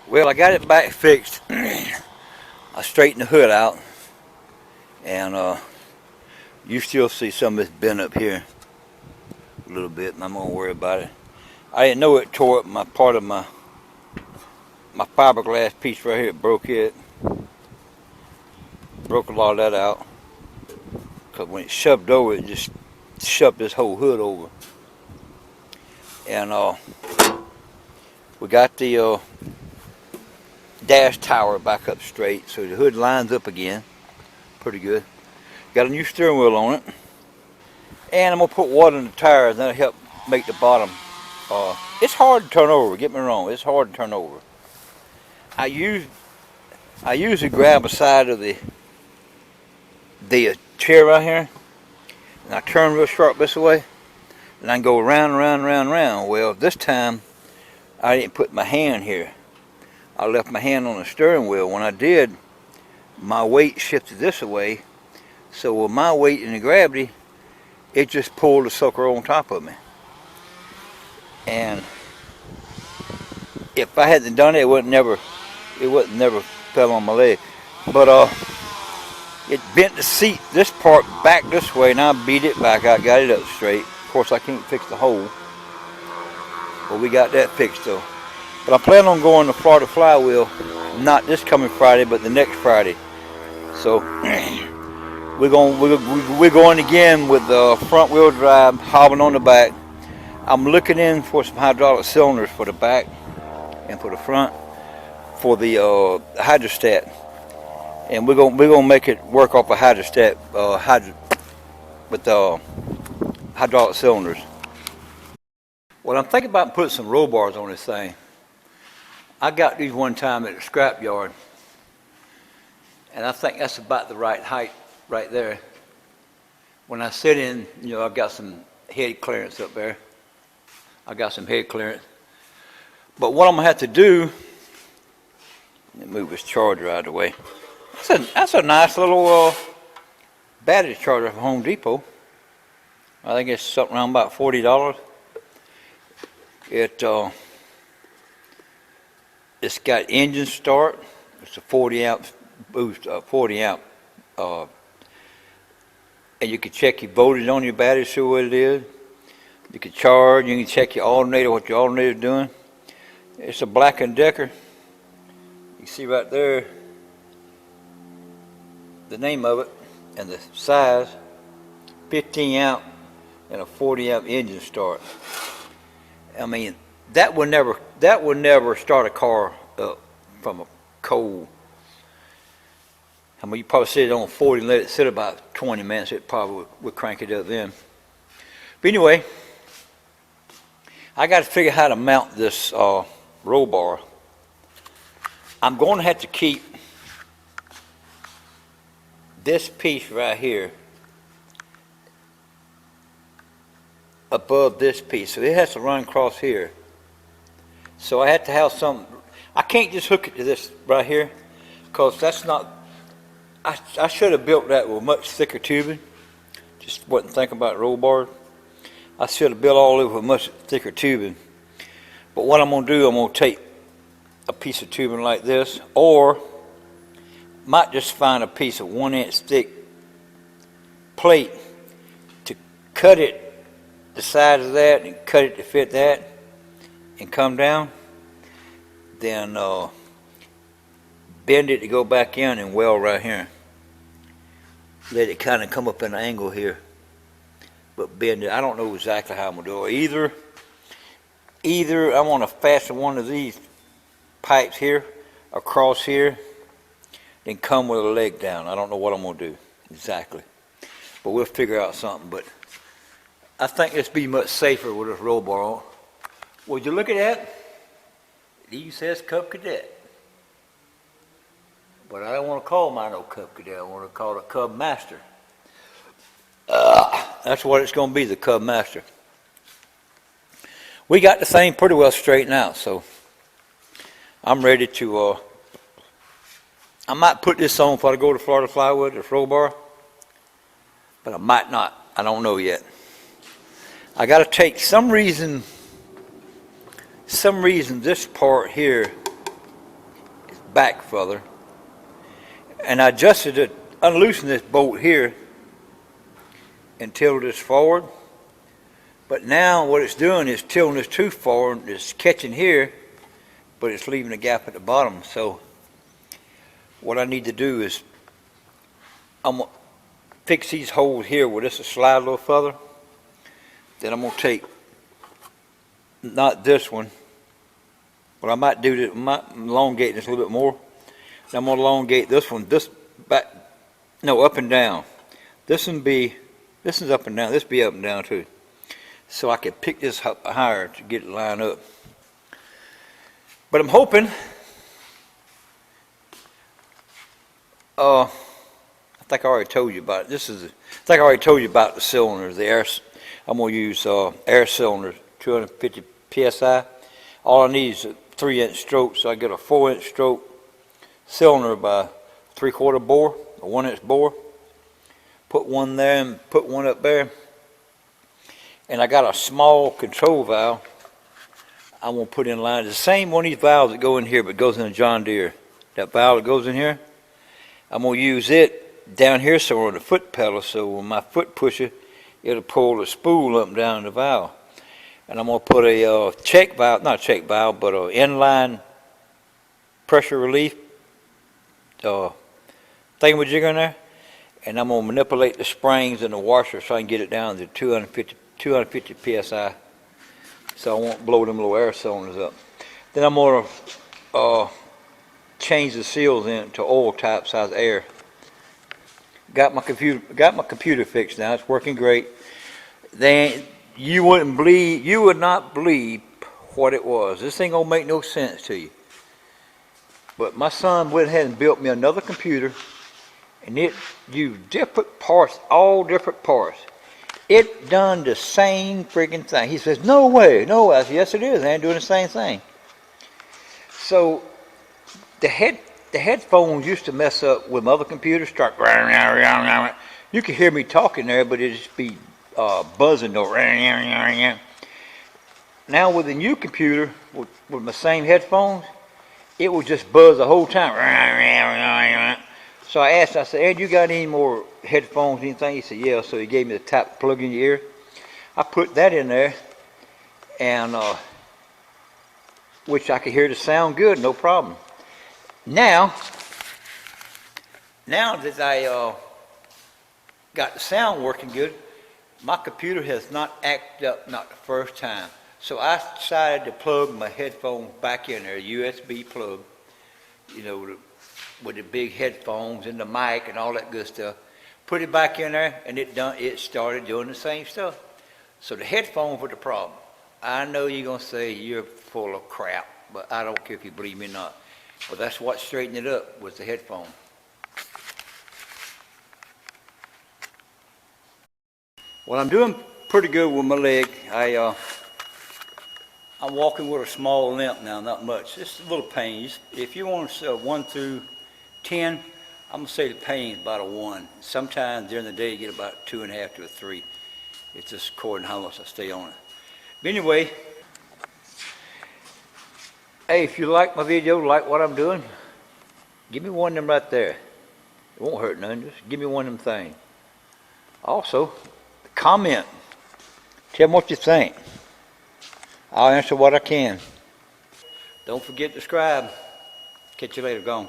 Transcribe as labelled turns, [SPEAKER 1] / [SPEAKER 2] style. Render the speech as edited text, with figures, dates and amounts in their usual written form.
[SPEAKER 1] Well, I got it back fixed. I straightened the hood out, and you still see some of this bent up here a little bit, and I'm gonna worry about it. I didn't know it tore up my part of my fiberglass piece right here. It broke it. Broke a lot of that out. Because when it shoved over, it just shoved this whole hood over. And we got the dash tower back up straight, so the hood lines up again. Pretty good. Got a new steering wheel on it. And I'm going to put water in the tires, and that'll help make the bottom. It's hard to turn over, get me wrong. It's hard to turn over. I usually grab a side of the chair right here, and I turn real sharp this way, and I can go around, around, around, around. Well, this time I didn't put my hand here. I left my hand on the steering wheel. When I did, my weight shifted this way, so with my weight and the gravity, it just pulled the sucker on top of me. And if I hadn't done it, it wouldn't never fell on my leg. But it bent the seat, this part back this way, and I beat it back. I got it up straight. Of course, I can't fix the hole, but we got that fixed though. But I plan on going to Florida Flywheel, not this coming Friday, but the next Friday. So we're going again with the front wheel drive, hobbling on the back. I'm looking in for some hydraulic cylinders for the back and for the front for the hydrostat. And we're gonna make it work off a hydrostat with hydraulic cylinders. Well, I'm thinking about putting some roll bars on this thing. I got these one time at the scrap yard, and I think that's about the right height right there. When I sit in, I've got some head clearance up there. I got some head clearance. But what I'm gonna have to do, let me move this charger out of the way. That's a nice little battery charger from Home Depot. I think it's something around about $40. It's got engine start. It's a 40 amp boost, 40 amp, and you can check your voltage on your battery, see what it is. You can charge. You can check your alternator, what your alternator is doing. It's a Black & Decker. You see right there the name of it and the size, 15 amp and a 40 amp engine start. I mean, that would never start a car up from a cold. I mean, you probably sit it on 40 and let it sit about 20 minutes. It probably would crank it up then. But anyway, I got to figure out how to mount this roll bar. I'm going to have to keep this piece right here above this piece, so it has to run across here. So I have to have some. I can't just hook it to this right here, because that's not. I should have built that with much thicker tubing. Just wasn't thinking about roll bars. I should have built all of it with much thicker tubing. But what I'm going to do, I'm going to take a piece of tubing like this, or might just find a piece of 1 inch thick plate to cut it the size of that and cut it to fit that and come down. Then bend it to go back in and weld right here. Let it kind of come up in an angle here, but bend it. I don't know exactly how I'm going to do it. Either I want to fasten one of these pipes here across here, then come with a leg down. I don't know what I'm going to do exactly, but we'll figure out something. But I think this be much safer with this roll bar on. Would you look at that? It says Cub Cadet. But I don't want to call mine no Cub Cadet. I want to call it Cub Master. That's what it's going to be, the Cub Master. We got the thing pretty well straightened out, so I'm ready to, I might put this on before I go to Florida Flywheel, this roll bar, but I might not. I don't know yet. I got to take some reason this part here back further. And I adjusted it, unloosened this bolt here and tilted this forward. But now what it's doing is tilting this too forward. It's catching here, but it's leaving a gap at the bottom. So what I need to do is I'm going to fix these holes here where this will slide a little further. Then I'm going to take, not this one, but I might do this, I might elongate this a little bit more. Then I'm going to elongate this one, this back, no, up and down. This is up and down, this be up and down too. So I can pick this up higher to get it lined up. But I'm hoping, I think I already told you about it. I think I already told you about the cylinders, the air. I'm going to use air cylinders, 250 psi. All I need is a 3-inch stroke, so I get a 4-inch stroke cylinder by 3/4 bore, a 1-inch bore. Put one there and put one up there. And I got a small control valve I'm going to put in line. The same one of these valves that go in here, but goes in a John Deere. That valve that goes in here, I'm going to use it down here somewhere on the foot pedal, so when my foot pushes, it'll pull the spool up and down the valve. And I'm going to put a check valve, not a check valve, but an inline pressure relief thingamajig in there. And I'm going to manipulate the springs and the washer so I can get it down to 250 psi, so I won't blow them little air cylinders up. Then I'm going to change the seals in to oil type size air. Got my computer fixed now. It's working great. Then you would not believe what it was. This ain't gonna make no sense to you. But my son went ahead and built me another computer, and it used different parts, all different parts. It done the same freaking thing. He says, no way, no way. I said, yes it is, I ain't doing the same thing. So the headphones used to mess up with my other computers, start, you could hear me talking there, but it'd just be buzzing though. Now with the new computer, with my same headphones, it would just buzz the whole time. So I asked, I said, Ed, you got any more headphones, anything? He said, yeah. So he gave me the type plug in your ear. I put that in there, and which I could hear the sound good, no problem. Now that I got the sound working good, my computer has not acted up, not the first time. So I decided to plug my headphones back in there, USB plug, you know, with the big headphones and the mic and all that good stuff. Put it back in there, and it started doing the same stuff. So the headphones were the problem. I know you're gonna say you're full of crap, but I don't care if you believe me or not. But that's what straightened it up, was the headphone. Well, I'm doing pretty good with my leg. I'm walking with a small limp now, not much. Just a little pain. If you want to 1 through 10, I'm gonna say the pain is about a 1. Sometimes during the day you get about 2.5 to a 3. It's just according to how much I stay on it. But anyway, hey, if you like my video, like what I'm doing, give me one of them right there. It won't hurt none. Just give me one of them things. Also, comment. Tell me what you think. I'll answer what I can. Don't forget to subscribe. Catch you later. Gone.